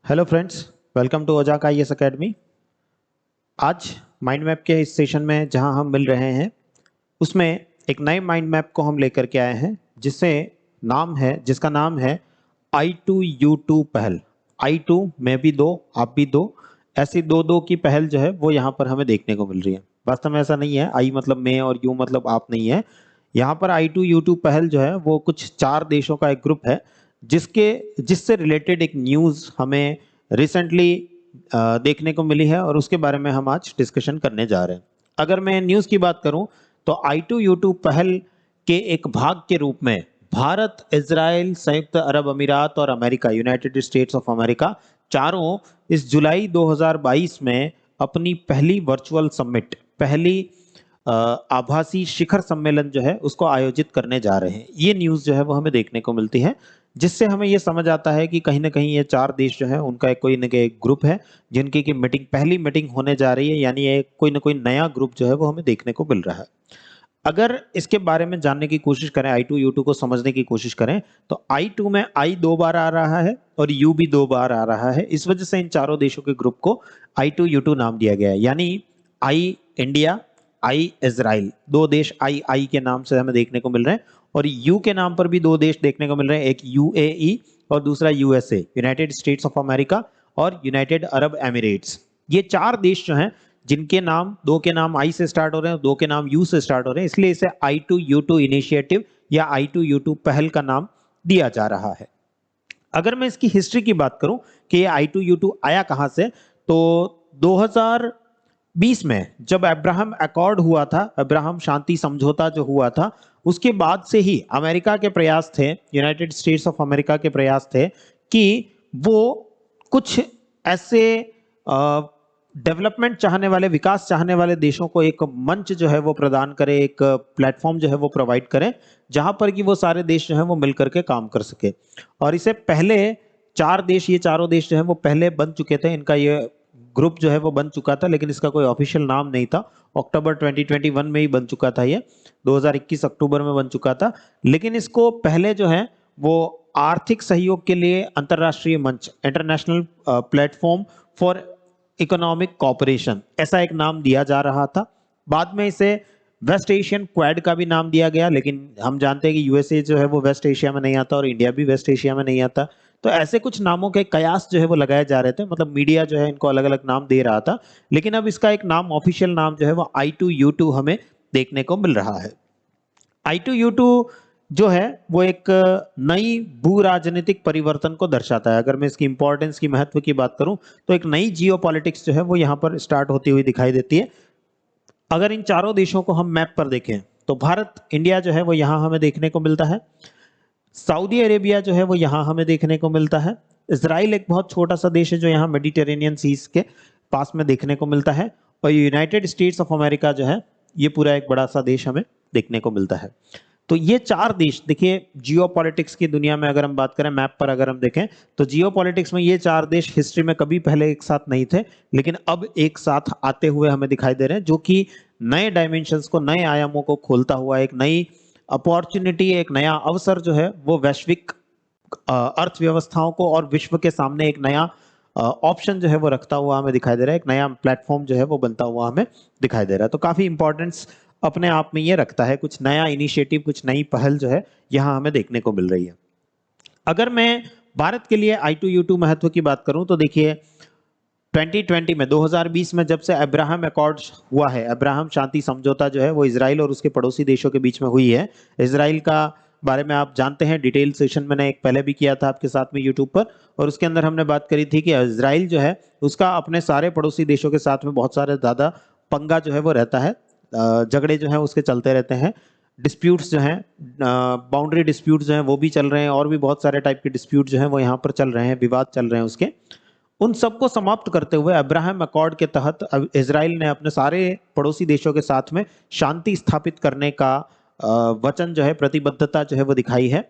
Hello friends, welcome to Ojaank IAS academy. आज mind map के इस सेशन में जहां हम मिल रहे हैं उसमें एक नए माइंड मैप को हम लेकर के आए हैं जिसका नाम है I2U2 पहल। I2 मैं भी दो, आप भी दो, ऐसी दो दो की पहल जो है वो यहाँ पर हमें देखने को मिल रही है। वास्तव में ऐसा नहीं है, आई मतलब मैं और यू मतलब आप नहीं है। यहाँ पर I2U2 पहल जो है वो कुछ 4 देशों का एक ग्रुप है जिससे रिलेटेड एक न्यूज़ हमें रिसेंटली देखने को मिली है और उसके बारे में हम आज डिस्कशन करने जा रहे हैं। अगर मैं न्यूज़ की बात करूं तो I2U2 पहल के एक भाग के रूप में भारत, इजराइल, संयुक्त अरब अमीरात और America, United states of America, चारों इस जुलाई 2022 में अपनी पहली वर्चुअल समिट, पहली आभासी शिखर सम्मेलन जो है उसको आयोजित करने जा रहे हैं। ये न्यूज़ जो है वो हमें देखने को मिलती है, जिससे हमें ये समझ आता है कि कहीं ना कहीं ये 4 देश जो है उनका एक कोई ना कोई ग्रुप है जिनकी की पहली मीटिंग होने जा रही है, यानी ये कोई ना कोई नया ग्रुप जो है वो हमें देखने को मिल रहा है। अगर इसके बारे में जानने की कोशिश करें, I2U2 को समझने की कोशिश करें, तो I2 में I 2 बार आ रहा है और U भी 2 बार आ रहा है। इस वजह से इन चारों देशों के ग्रुप को I2U2 नाम दिया गया है। यानी I इंडिया, I इजराइल, दो देश I के नाम से हमें देखने को मिल रहे हैं, और U के नाम पर भी दो देश देखने को मिल रहे हैं, एक UAE और दूसरा USA, United states of America और यूनाइटेड अरब एमिरेट्स। ये 4 देश जो हैं जिनके नाम, दो के नाम आई से स्टार्ट हो रहे हैं, दो के नाम यू से स्टार्ट हो रहे हैं, इसलिए इसे I2U2 इनिशिएटिव या I2U2 पहल का नाम दिया जा रहा है। अगर मैं इसकी हिस्ट्री की बात करूं कि ये I2U2 आया कहां से, तो 2020 में जब अब्राहम अकॉर्ड हुआ था, अब्राहम शांति समझौता जो हुआ था, उसके बाद से ही अमेरिका के प्रयास थे, यूनाइटेड स्टेट्स ऑफ अमेरिका के प्रयास थे कि वो कुछ ऐसे डेवलपमेंट चाहने वाले, विकास चाहने वाले देशों को एक मंच जो है वो प्रदान करे, एक प्लेटफॉर्म जो है वो प्रोवाइड करें, जहां पर कि वो सारे देश जो है वो मिलकर के काम कर सके। और इसे पहले 4 देश, ये चारों देश जो है वो पहले बन चुके थे, इनका ये ग्रुप जो है वो बन चुका था, लेकिन इसका कोई ऑफिशियल नाम नहीं था। अक्टूबर 2021 में ही बन चुका था, ये 2021 अक्टूबर में बन चुका था। लेकिन इसको पहले जो है वो आर्थिक सहयोग के लिए अंतरराष्ट्रीय मंच, international platform for economic cooperation, ऐसा एक नाम दिया जा रहा था। बाद में इसे वेस्ट एशियन क्वाड का भी नाम दिया गया, लेकिन हम जानते हैं कि यूएसए जो है वो वेस्ट एशिया में नहीं आता और इंडिया भी वेस्ट एशिया में नहीं आता। तो ऐसे कुछ नामों के कयास जो है वो लगाए जा रहे थे, मतलब मीडिया जो है इनको अलग अलग नाम दे रहा था, लेकिन अब इसका एक नाम, ऑफिशियल नाम जो है वो I2U2 हमें देखने को मिल रहा है। I2U2 जो है वो एक नई भू राजनीतिक परिवर्तन को दर्शाता है। अगर मैं इसकी इंपॉर्टेंस की, महत्व की बात करूं, तो एक नई जियोपॉलिटिक्स जो है वो यहाँ पर स्टार्ट होती हुई दिखाई देती है। अगर इन चारों देशों को हम मैप पर देखें तो भारत, इंडिया जो है वो यहाँ हमें देखने को मिलता है, सऊदी अरेबिया जो है वो यहाँ हमें देखने को मिलता है, इजराइल एक बहुत छोटा सा देश है जो यहाँ मेडिटेरेनियन सीज के पास में देखने को मिलता है, और यूनाइटेड स्टेट्स ऑफ अमेरिका जो है ये पूरा एक बड़ा सा देश हमें देखने को मिलता है। तो ये 4 देश, देखिए जियोपॉलिटिक्स की दुनिया में अगर हम बात करें, मैप पर अगर हम देखें, तो जियोपॉलिटिक्स में ये 4 देश हिस्ट्री में कभी पहले एक साथ नहीं थे, लेकिन अब एक साथ आते हुए हमें दिखाई दे रहे हैं, जो कि नए डायमेंशंस को, नए आयामों को खोलता हुआ, एक नई अपॉर्चुनिटी, एक नया अवसर जो है वो वैश्विक अर्थव्यवस्थाओं को और विश्व के सामने एक नया ऑप्शन जो है वो रखता हुआ हमें दिखाई दे रहा है, एक नया प्लेटफॉर्म जो है वो बनता हुआ हमें दिखाई दे रहा है। तो काफी इंपॉर्टेंस अपने आप में ये रखता है, कुछ नया इनिशिएटिव, कुछ नई पहल जो है यहाँ हमें देखने को मिल रही है। अगर मैं भारत के लिए I2U2 महत्व की बात करूं तो देखिए 2020 में, 2020 में जब से अब्राहम अकॉर्ड हुआ है, अब्राहम शांति समझौता जो है वो इजराइल और उसके पड़ोसी देशों के बीच में हुई है। इजराइल का बारे में आप जानते हैं, डिटेल सेशन मैंने एक पहले भी किया था आपके साथ में यूट्यूब पर, और उसके अंदर हमने बात करी थी कि इजराइल जो है उसका अपने सारे पड़ोसी देशों के साथ में बहुत सारे ज़्यादा पंगा जो है वो रहता है, झगड़े जो हैं उसके चलते रहते हैं, डिस्प्यूट्स जो हैं, बाउंड्री डिस्प्यूट्स जो हैं वो भी चल रहे हैं, और भी बहुत सारे टाइप के डिस्प्यूट जो हैं वो यहाँ पर चल रहे हैं, विवाद चल रहे हैं उसके। उन सबको समाप्त करते हुए अब्राहम अकॉर्ड के तहत अब इजराइल ने अपने सारे पड़ोसी देशों के साथ में शांति स्थापित करने का वचन जो है, प्रतिबद्धता जो है वो दिखाई है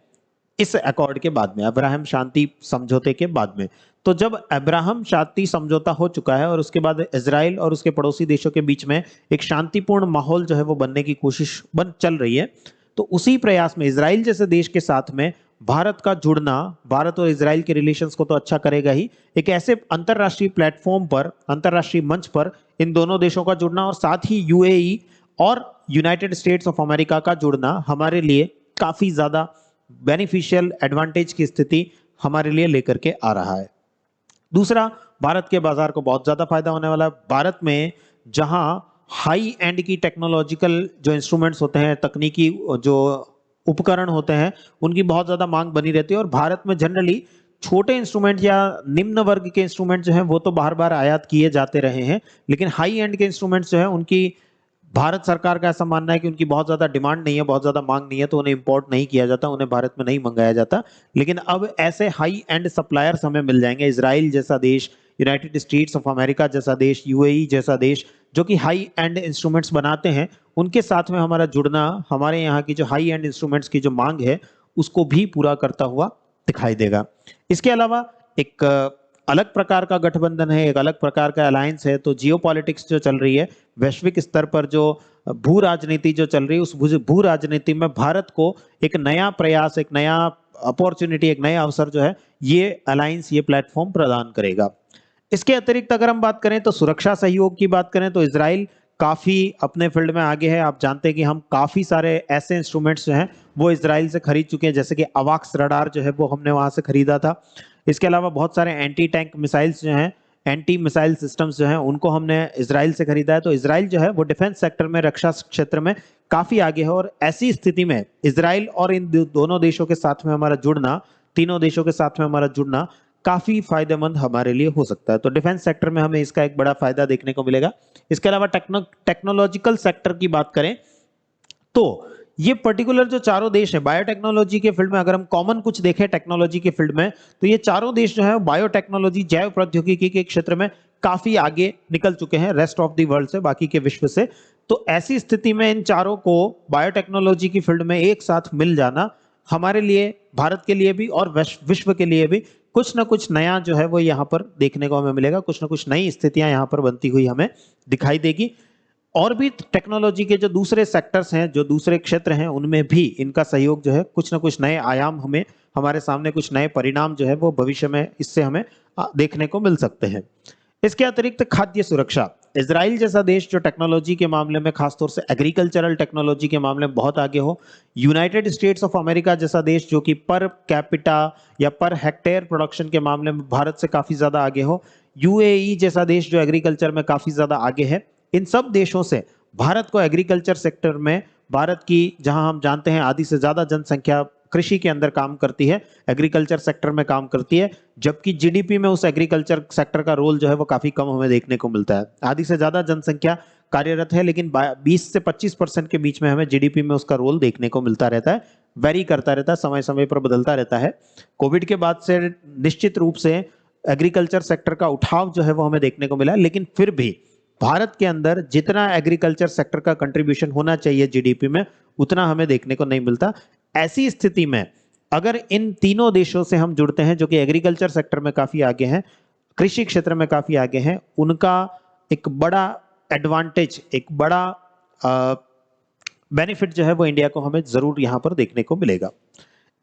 इस अकॉर्ड के बाद में, अब्राहम शांति समझौते के बाद में। तो जब अब्राहम शांति समझौता हो चुका है और उसके बाद इजराइल और उसके पड़ोसी देशों के बीच में एक शांतिपूर्ण माहौल जो है वो बनने की कोशिश चल रही है, तो उसी प्रयास में इजराइल जैसे देश के साथ में भारत का जुड़ना भारत और इजराइल के रिलेशंस को तो अच्छा करेगा ही, एक ऐसे अंतरराष्ट्रीय प्लेटफॉर्म पर, अंतरराष्ट्रीय मंच पर इन दोनों देशों का जुड़ना और साथ ही यूएई और यूनाइटेड स्टेट्स ऑफ अमेरिका का जुड़ना हमारे लिए काफी ज्यादा बेनिफिशियल एडवांटेज की स्थिति हमारे लिए लेकर के आ रहा है। दूसरा, भारत के बाजार को बहुत ज्यादा फायदा होने वाला है। भारत में जहां हाई एंड की टेक्नोलॉजिकल जो इंस्ट्रूमेंट्स होते हैं, तकनीकी जो उपकरण होते हैं, उनकी बहुत ज्यादा मांग बनी रहती है और भारत में जनरली छोटे इंस्ट्रूमेंट या निम्न वर्ग के इंस्ट्रूमेंट जो हैं वो तो बार बार आयात किए जाते रहे हैं, लेकिन हाई एंड के इंस्ट्रूमेंट्स जो है उनकी भारत सरकार का ऐसा मानना है कि उनकी बहुत ज्यादा डिमांड नहीं है, बहुत ज्यादा मांग नहीं है, तो उन्हें इंपोर्ट नहीं किया जाता, उन्हें भारत में नहीं मंगाया जाता। लेकिन अब ऐसे हाई एंड सप्लायर्स हमें मिल जाएंगे, इजराइल जैसा देश, यूनाइटेड स्टेट्स ऑफ अमेरिका जैसा देश, यूएई जैसा देश, जो कि हाई एंड इंस्ट्रूमेंट्स बनाते हैं, उनके साथ में हमारा जुड़ना हमारे यहाँ की जो हाई एंड इंस्ट्रूमेंट्स की जो मांग है उसको भी पूरा करता हुआ दिखाई देगा। इसके अलावा एक अलग प्रकार का गठबंधन है, एक अलग प्रकार का अलायंस है। तो जियोपॉलिटिक्स जो चल रही है, वैश्विक स्तर पर जो भू राजनीति जो चल रही है, उस भू राजनीति में भारत को एक नया प्रयास, एक नया अपॉर्चुनिटी, एक नया अवसर जो है ये अलायंस, ये प्लेटफॉर्म प्रदान करेगा। इसके अतिरिक्त अगर हम बात करें तो सुरक्षा सहयोग की बात करें तो इजराइल काफी अपने फील्ड में आगे है। आप जानते हैं कि हम काफी सारे ऐसे इंस्ट्रूमेंट्स जो हैं वो इजराइल से खरीद चुके हैं, जैसे कि अवाक्स रडार जो है वो हमने वहां से खरीदा था। इसके अलावा बहुत सारे एंटी टैंक मिसाइल्स जो हैं, एंटी मिसाइल सिस्टम्स जो हैं, उनको हमने इजराइल से खरीदा है। तो इजराइल जो है वो डिफेंस सेक्टर में, रक्षा क्षेत्र में काफी आगे है और ऐसी स्थिति में इजराइल और इन दोनों देशों के साथ में हमारा जुड़ना, तीनों देशों के साथ में हमारा जुड़ना काफी फायदेमंद हमारे लिए हो सकता है। तो डिफेंस सेक्टर में हमें इसका एक बड़ा फायदा देखने को मिलेगा। इसके अलावा टेक्नोलॉजिकल सेक्टर की बात करें तो ये पर्टिकुलर जो चारों देश है बायोटेक्नोलॉजी के फील्ड में, अगर हम कॉमन कुछ देखें टेक्नोलॉजी के फील्ड में, तो ये चारों देश जो है बायोटेक्नोलॉजी, जैव प्रौद्योगिकी के क्षेत्र में काफी आगे निकल चुके हैं रेस्ट ऑफ द वर्ल्ड से, बाकी के विश्व से। तो ऐसी स्थिति में इन चारों को बायोटेक्नोलॉजी की फील्ड में एक साथ मिल जाना हमारे लिए, भारत के लिए भी और विश्व के लिए भी कुछ ना कुछ नया जो है वो यहाँ पर देखने को हमें मिलेगा, कुछ ना कुछ नई स्थितियां यहाँ पर बनती हुई हमें दिखाई देगी। और भी टेक्नोलॉजी के जो दूसरे सेक्टर्स हैं, जो दूसरे क्षेत्र हैं, उनमें भी इनका सहयोग जो है कुछ ना कुछ नए आयाम हमें, हमारे सामने कुछ नए परिणाम जो है वो भविष्य में इससे हमें देखने को मिल सकते हैं। इसके अतिरिक्त खाद्य सुरक्षा, इजराइल जैसा देश जो टेक्नोलॉजी के मामले में, खासतौर से एग्रीकल्चरल टेक्नोलॉजी के मामले में बहुत आगे हो, यूनाइटेड स्टेट्स ऑफ अमेरिका जैसा देश जो कि पर कैपिटा या पर हेक्टेयर प्रोडक्शन के मामले में भारत से काफी ज्यादा आगे हो, यूएई जैसा देश जो एग्रीकल्चर में काफी ज्यादा आगे है, इन सब देशों से भारत को एग्रीकल्चर सेक्टर में, भारत की जहां हम जानते हैं आधी से ज्यादा जनसंख्या कृषि के अंदर काम करती है, एग्रीकल्चर सेक्टर में काम करती है, जबकि जीडीपी में उस एग्रीकल्चर सेक्टर का रोल जो है वो काफी कम हमें देखने को मिलता है। आधी से ज्यादा जनसंख्या कार्यरत है, लेकिन 20 से 25% के बीच में हमें जीडीपी में उसका रोल देखने को मिलता रहता है, वेरी करता रहता है, समय समय पर बदलता रहता है। कोविड के बाद से निश्चित रूप से एग्रीकल्चर सेक्टर का उठाव जो है वो हमें देखने को मिला है, लेकिन फिर भी भारत के अंदर जितना एग्रीकल्चर सेक्टर का कंट्रीब्यूशन होना चाहिए जीडीपी में, उतना हमें देखने को नहीं मिलता। ऐसी स्थिति में अगर इन तीनों देशों से हम जुड़ते हैं जो कि एग्रीकल्चर सेक्टर में काफी आगे हैं, कृषि क्षेत्र में काफी आगे हैं, उनका एक बड़ा एडवांटेज, एक बड़ा बेनिफिट जो है वो इंडिया को हमें जरूर यहां पर देखने को मिलेगा।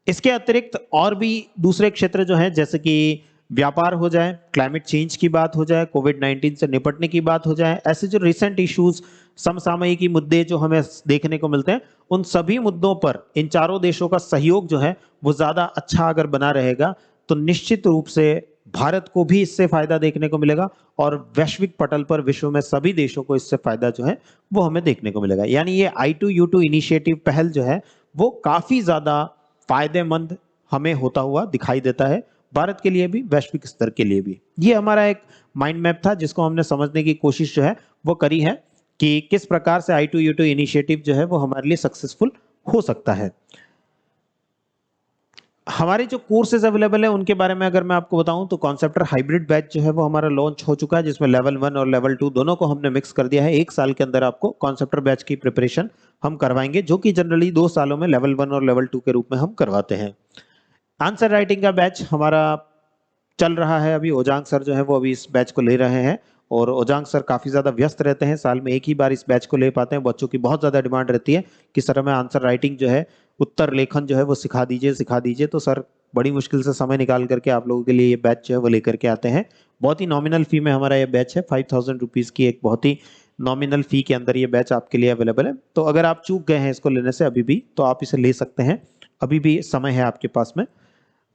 इसके अतिरिक्त और भी दूसरे क्षेत्र जो हैं, जैसे कि व्यापार हो जाए, क्लाइमेट चेंज की बात हो जाए, कोविड-19 से निपटने की बात हो जाए, ऐसे जो रिसेंट इश्यूज, समसामयिकी मुद्दे जो हमें देखने को मिलते हैं, उन सभी मुद्दों पर इन चारों देशों का सहयोग जो है वो ज्यादा अच्छा अगर बना रहेगा तो निश्चित रूप से भारत को भी इससे फायदा देखने को मिलेगा और वैश्विक पटल पर विश्व में सभी देशों को इससे फायदा जो है वो हमें देखने को मिलेगा। यानी ये I2U2 इनिशिएटिव पहल जो है वो काफी ज्यादा फायदेमंद हमें होता हुआ दिखाई देता है, भारत के लिए भी, वैश्विक स्तर के लिए भी। ये हमारा एक माइंड मैप था जिसको हमने समझने की कोशिश जो है वो करी है कि किस प्रकार से I2U2 इनिशिएटिव जो है वो हमारे लिए सक्सेसफुल हो सकता है। हमारे जो कोर्सेज अवेलेबल है उनके बारे में अगर मैं आपको बताऊं तो कॉन्सेप्टर हाइब्रिड बैच जो है वो हमारा लॉन्च हो चुका है, जिसमें लेवल 1 और लेवल 2 दोनों को हमने मिक्स कर दिया है। एक साल के अंदर आपको कॉन्सेप्टर बैच की प्रिपरेशन हम करवाएंगे, जो कि जनरली 2 सालों में लेवल 1 और लेवल 2 के रूप में हम करवाते हैं। आंसर राइटिंग का बैच हमारा चल रहा है अभी। ओजांग सर जो है वो अभी इस बैच को ले रहे हैं और ओजांग सर काफी ज्यादा व्यस्त रहते हैं, साल में एक ही बार इस बैच को ले पाते हैं। बच्चों की बहुत ज्यादा डिमांड रहती है कि सर हमें आंसर राइटिंग जो है, उत्तर लेखन जो है वो सिखा दीजिए सिखा दीजिए। तो सर बड़ी मुश्किल से समय निकाल करके आप लोगों के लिए ये बैच जो है वो लेकर के आते हैं। बहुत ही नॉमिनल फी में हमारा ये बैच है, 5000 रुपीज की एक बहुत ही नॉमिनल फी के अंदर ये बैच आपके लिए अवेलेबल है। तो अगर आप चूक गए हैं इसको लेने से अभी भी, तो आप इसे ले सकते हैं, अभी भी समय है आपके पास में।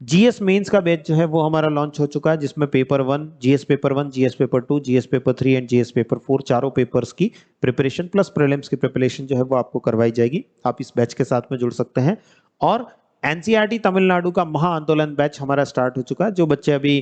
जीएस मेंस का बैच जो है वो हमारा लॉन्च हो चुका है, जिसमें paper 1, GS paper 1, GS paper 2, GS paper 3 and GS paper 4 चारों पेपर्स की प्रिपरेशन प्लस प्रीलिम्स की प्रिपरेशन जो है वो आपको करवाई जाएगी। आप इस बैच के साथ में जुड़ सकते हैं। और एनसीईआरटी तमिलनाडु का महा आंदोलन बैच हमारा स्टार्ट हो चुका है। जो बच्चे अभी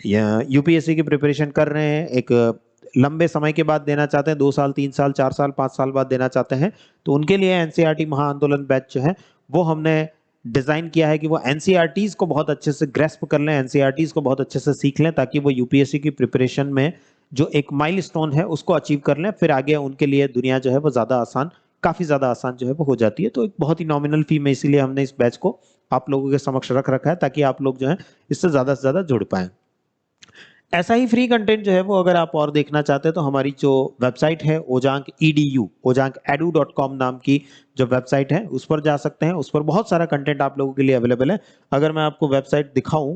यूपीएससी की प्रिपरेशन कर रहे हैं, एक लंबे समय के बाद देना चाहते हैं, 2 साल 3 साल 4 साल 5 साल बाद देना चाहते हैं, तो उनके लिए एनसीईआरटी महा आंदोलन बैच जो है वो हमने डिजाइन किया है कि वो एनसीईआरटीज को बहुत अच्छे से ग्रेस्प कर लें, एनसीईआरटीज को बहुत अच्छे से सीख लें, ताकि वो यूपीएससी की प्रिपरेशन में जो एक माइलस्टोन है उसको अचीव कर लें। फिर आगे उनके लिए दुनिया जो है वो ज्यादा आसान, काफी ज्यादा आसान जो है वो हो जाती है। तो एक बहुत ही नॉमिनल फी में इसीलिए हमने इस बैच को आप लोगों के समक्ष रख रखा है, ताकि आप लोग जो है इससे ज्यादा से ज्यादा जुड़ पाए। ऐसा ही फ्री कंटेंट जो है वो अगर आप और देखना चाहते हैं तो हमारी जो वेबसाइट है ओजांक edu, ojankedu.com नाम की जो वेबसाइट है उस पर जा सकते हैं। उस पर बहुत सारा कंटेंट आप लोगों के लिए अवेलेबल है। अगर मैं आपको वेबसाइट दिखाऊं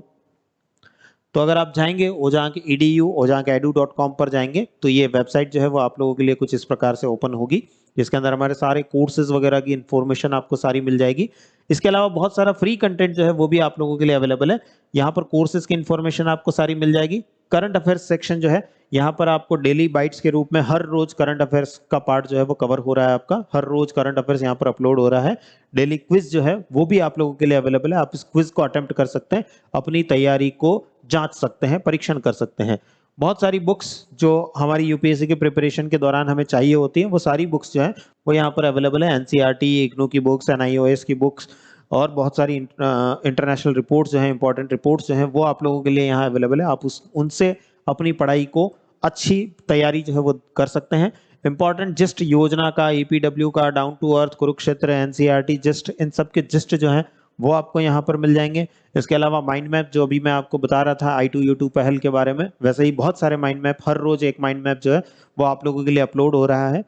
तो अगर आप जाएंगे ओजांक edu, ojankedu.com पर जाएंगे तो ये वेबसाइट जो है वो आप लोगों के लिए कुछ इस प्रकार से ओपन होगी, जिसके अंदर हमारे सारे कोर्सेज वगैरह की इंफॉर्मेशन आपको सारी मिल जाएगी। इसके अलावा बहुत सारा फ्री कंटेंट जो है वो भी आप लोगों के लिए अवेलेबल है। यहाँ पर कोर्सेज की इंफॉर्मेशन आपको सारी मिल जाएगी। करंट अफेयर्स सेक्शन जो है यहाँ पर आपको डेली बाइट्स के रूप में हर रोज करंट अफेयर्स का पार्ट जो है वो कवर हो रहा है आपका। हर रोज करंट अफेयर्स यहाँ पर अपलोड हो रहा है। डेली क्विज जो है वो भी आप लोगों के लिए अवेलेबल है। आप इस क्विज को अटेम्प्ट कर सकते हैं, अपनी तैयारी को जांच सकते हैं, परीक्षण कर सकते हैं। बहुत सारी बुक्स जो हमारी यूपीएससी के प्रिपरेशन के दौरान हमें चाहिए होती है, वो सारी बुक्स जो है वो यहाँ पर अवेलेबल है। एनसीईआरटी, इग्नू की बुक्स, एनआईओएस की बुक्स और बहुत सारी इंटरनेशनल रिपोर्ट्स जो हैं, इंपॉर्टेंट रिपोर्ट्स जो हैं वो आप लोगों के लिए यहाँ अवेलेबल है। आप उनसे अपनी पढ़ाई को अच्छी तैयारी जो है वो कर सकते हैं। इंपॉर्टेंट जिस्ट योजना का, ईपीडब्ल्यू का, down to earth, Kurukshetra, NCERT gist, इन सब के जिस्ट जो है वो आपको यहाँ पर मिल जाएंगे। इसके अलावा माइंड मैप जो अभी मैं आपको बता रहा था I2U2 पहल के बारे में, वैसे ही बहुत सारे माइंड मैप, हर रोज एक माइंड मैप जो है वो आप लोगों के लिए अपलोड हो रहा है।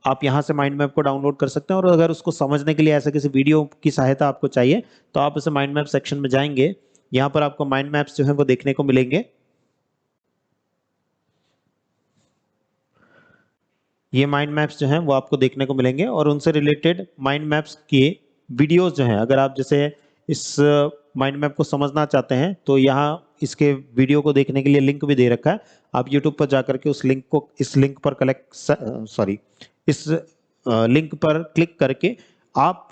आप यहाँ से माइंड मैप को डाउनलोड कर सकते हैं। और अगर उसको समझने के लिए ऐसे किसी वीडियो की सहायता आपको चाहिए तो आप इसे माइंड मैप सेक्शन में जाएंगे, यहाँ पर आपको माइंड मैप्स जो है वो देखने को मिलेंगे। ये माइंड मैप्स जो हैं वो आपको देखने को मिलेंगे और उनसे रिलेटेड माइंड मैप्स के वीडियोस जो हैं, अगर आप जैसे इस माइंड मैप को समझना चाहते हैं तो यहाँ इसके वीडियो को देखने के लिए लिंक भी दे रखा है। आप YouTube पर जाकर के उस लिंक को, इस लिंक पर इस लिंक पर क्लिक करके आप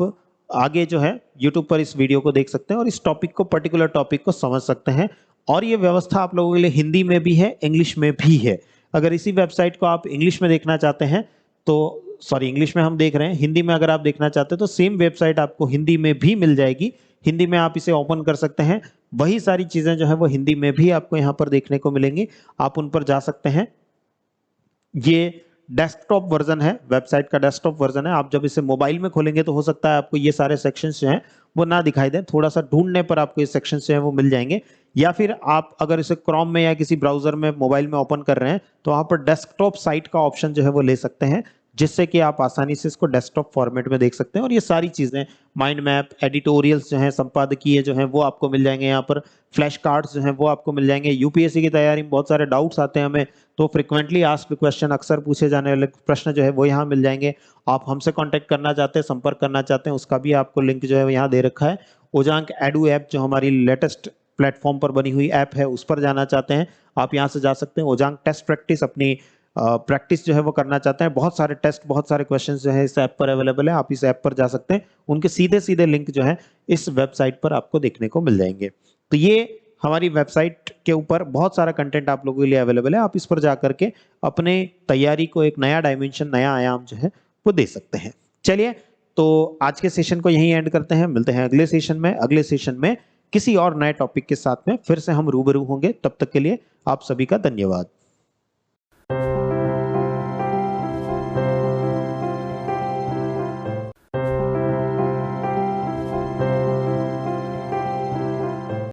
आगे जो है YouTube पर इस वीडियो को देख सकते हैं और इस टॉपिक को, पर्टिकुलर टॉपिक को समझ सकते हैं। और ये व्यवस्था आप लोगों के लिए हिंदी में भी है, इंग्लिश में भी है। अगर इसी वेबसाइट को आप इंग्लिश में देखना चाहते हैं तो, सॉरी इंग्लिश में हम देख रहे हैं, हिंदी में अगर आप देखना चाहते हैं तो सेम वेबसाइट आपको हिंदी में भी मिल जाएगी। हिंदी में आप इसे ओपन कर सकते हैं, वही सारी चीजें जो है वो हिंदी में भी आपको यहाँ पर देखने को मिलेंगी। आप उन पर जा सकते हैं। ये डेस्कटॉप वर्जन है, वेबसाइट का डेस्कटॉप वर्जन है। आप जब इसे मोबाइल में खोलेंगे तो हो सकता है आपको ये सारे सेक्शंस जो हैं वो ना दिखाई दें, थोड़ा सा ढूंढने पर आपको ये सेक्शंस जो हैं वो मिल जाएंगे। या फिर आप अगर इसे क्रोम में या किसी ब्राउजर में मोबाइल में ओपन कर रहे हैं तो वहां पर डेस्कटॉप साइट का ऑप्शन जो है वो ले सकते हैं, जिससे कि आप आसानी से इसको डेस्कटॉप फॉर्मेट में देख सकते हैं। और ये सारी चीजें, माइंड मैप, एडिटोरियल्स जो हैं, संपादकीय जो हैं वो आपको मिल जाएंगे। यहाँ पर फ्लैश कार्ड्स जो हैं वो आपको मिल जाएंगे। यूपीएससी की तैयारी में बहुत सारे डाउट्स आते हैं हमें, तो फ्रिक्वेंटली आस्क्ड क्वेश्चन, अक्सर पूछे जाने वाले प्रश्न जो है वो यहाँ मिल जाएंगे। आप हमसे कांटेक्ट करना चाहते हैं, संपर्क करना चाहते हैं, उसका भी आपको लिंक जो है यहाँ दे रखा है। ओजांक एडू ऐप जो हमारी लेटेस्ट प्लेटफॉर्म पर बनी हुई ऐप है, उस पर जाना चाहते हैं आप यहाँ से जा सकते हैं। ओजांक टेस्ट प्रैक्टिस, अपनी प्रैक्टिस जो है वो करना चाहते हैं, बहुत सारे टेस्ट, बहुत सारे क्वेश्चंस जो है इस ऐप पर अवेलेबल है। आप इस ऐप पर जा सकते हैं, उनके सीधे सीधे लिंक जो है इस वेबसाइट पर आपको देखने को मिल जाएंगे। तो ये हमारी वेबसाइट के ऊपर बहुत सारा कंटेंट आप लोगों के लिए अवेलेबल है। आप इस पर जाकर के अपने तैयारी को एक नया डायमेंशन, नया आयाम जो है वो दे सकते हैं। चलिए, तो आज के सेशन को यहीं एंड करते हैं। मिलते हैं अगले सेशन में। अगले सेशन में किसी और नए टॉपिक के साथ में फिर से हम रूबरू होंगे। तब तक के लिए आप सभी का धन्यवाद।